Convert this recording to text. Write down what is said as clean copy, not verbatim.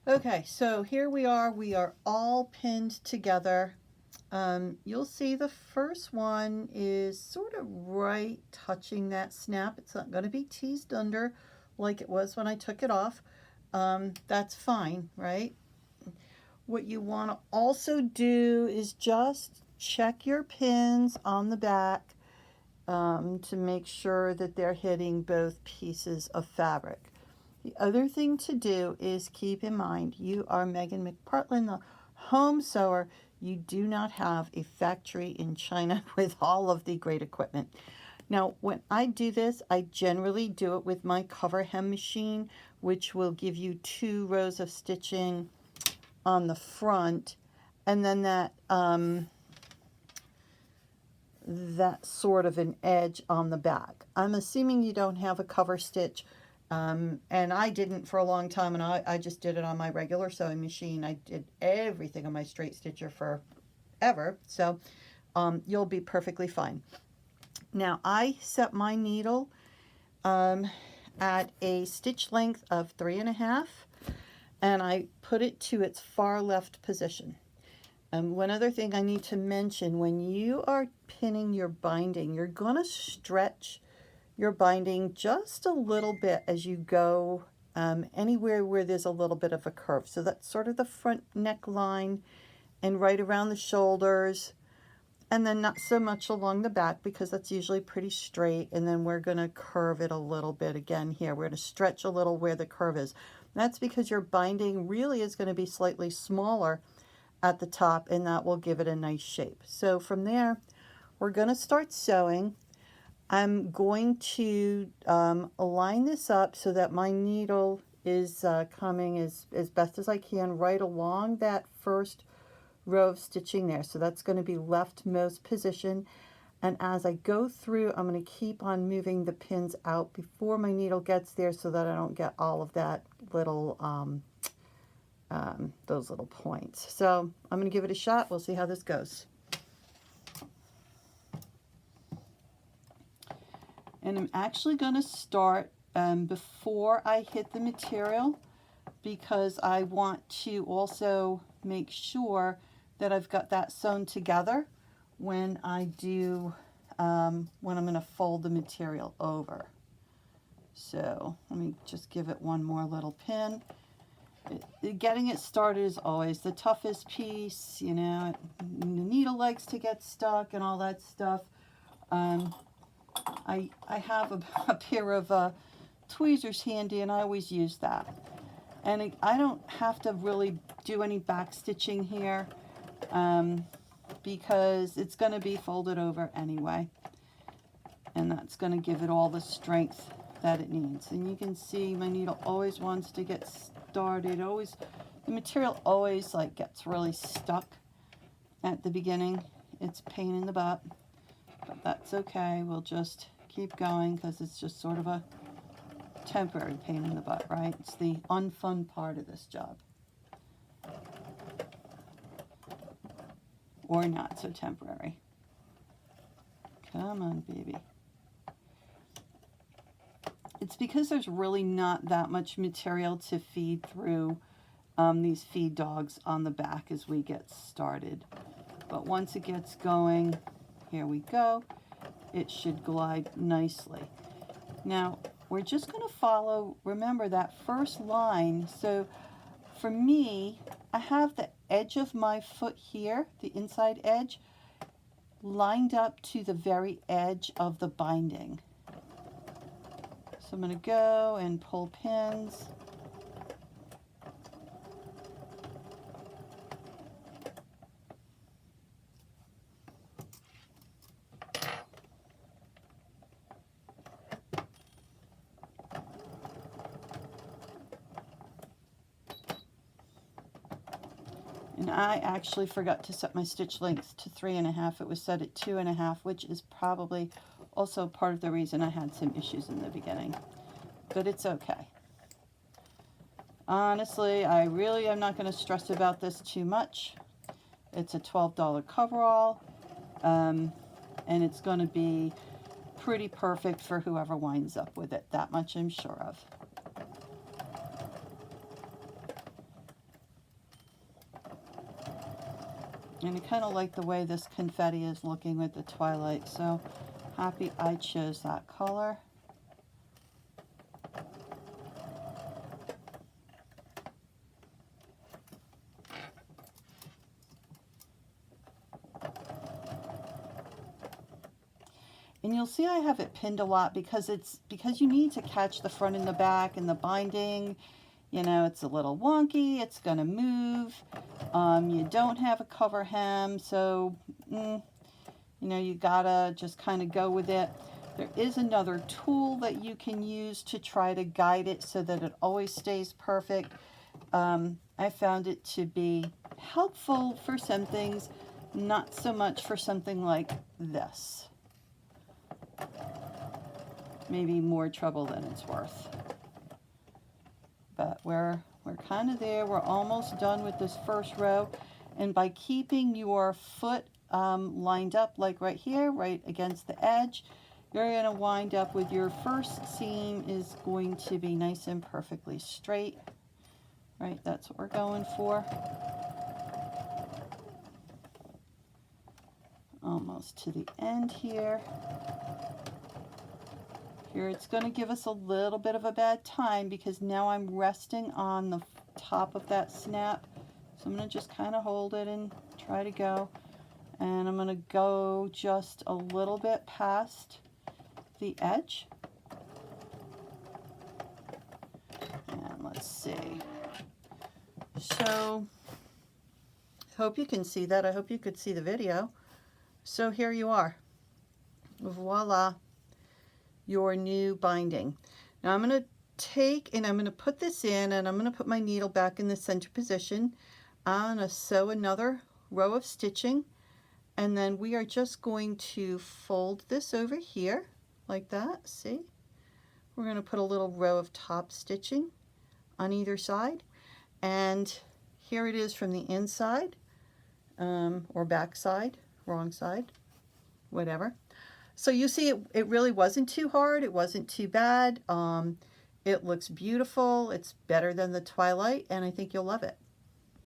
Okay, so here we are all pinned together. You'll see the first one is sort of right touching that snap. It's not going to be teased under like it was when I took it off. That's fine, right? What you want to also do is just check your pins on the back to make sure that they're hitting both pieces of fabric. The other thing to do is keep in mind you are Megan McPartland, the home sewer. You do not have a factory in China with all of the great equipment. Now, when I do this, I generally do it with my cover hem machine, which will give you 2 rows of stitching on the front, and then that sort of an edge on the back. I'm assuming you don't have a cover stitch, and I didn't for a long time, and I just did it on my regular sewing machine. I did everything on my straight stitcher forever, so you'll be perfectly fine. Now, I set my needle at a stitch length of 3.5, and I put it to its far left position. One other thing I need to mention, when you are pinning your binding, you're going to stretch your binding just a little bit as you go anywhere where there's a little bit of a curve. So that's sort of the front neckline and right around the shoulders, and then not so much along the back because that's usually pretty straight. And then we're going to curve it a little bit again here. We're going to stretch a little where the curve is. That's because your binding really is going to be slightly smaller at the top, and that will give it a nice shape. So from there, we're going to start sewing. I'm going to align this up so that my needle is coming as best as I can right along that first row of stitching there. So that's going to be leftmost position. And as I go through, I'm going to keep on moving the pins out before my needle gets there so that I don't get all of that little those little points. So I'm going to give it a shot. We'll see how this goes. And I'm actually going to start before I hit the material, because I want to also make sure that I've got that sewn together when I do, when I'm going to fold the material over. So let me just give it one more little pin. Getting it started is always the toughest piece, you know. The needle likes to get stuck and all that stuff. I have a pair of tweezers handy, and I always use that. And I don't have to really do any back stitching here because it's going to be folded over anyway. And that's going to give it all the strength that it needs. And you can see my needle always wants to get started. The material always like gets really stuck at the beginning. It's a pain in the butt, but that's okay. We'll just keep going because it's just sort of a temporary pain in the butt, right? It's the unfun part of this job. Or not so temporary. Come on, baby. It's because there's really not that much material to feed through these feed dogs on the back as we get started. But once it gets going, here we go, it should glide nicely. Now, we're just going to follow, remember, that first line. So for me, I have the edge of my foot here, the inside edge, lined up to the very edge of the binding. So I'm going to go and pull pins. And I actually forgot to set my stitch length to 3.5. It was set at 2.5, which is probably also part of the reason I had some issues in the beginning. But it's okay. Honestly, I really am not going to stress about this too much. It's a $12 coverall, and it's going to be pretty perfect for whoever winds up with it. That much I'm sure of. And I kind of like the way this confetti is looking with the twilight, so happy I chose that color. And you'll see I have it pinned a lot because you need to catch the front and the back and the binding. You know, it's a little wonky, it's gonna move. You don't have a cover hem, so you know, you gotta just kind of go with it. There is another tool that you can use to try to guide it so that it always stays perfect. I found it to be helpful for some things, not so much for something like this. Maybe more trouble than it's worth. But we're kind of there. We're almost done with this first row. And by keeping your foot lined up, like right here, right against the edge, you're going to wind up with your first seam is going to be nice and perfectly straight. Right, that's what we're going for. Almost to the end here. Here it's going to give us a little bit of a bad time because now I'm resting on the top of that snap. So I'm going to just kind of hold it and try to go. And I'm going to go just a little bit past the edge. And let's see. So, I hope you can see that. I hope you could see the video. So here you are. Voila. Your new binding. Now I'm going to take and I'm going to put this in and I'm going to put my needle back in the center position. I'm going to sew another row of stitching and then we are just going to fold this over here like that. See? We're going to put a little row of top stitching on either side and here it is from the inside or back side, wrong side, whatever. So you see it really wasn't too hard. It wasn't too bad. It looks beautiful. It's better than the Twilight and I think you'll love it.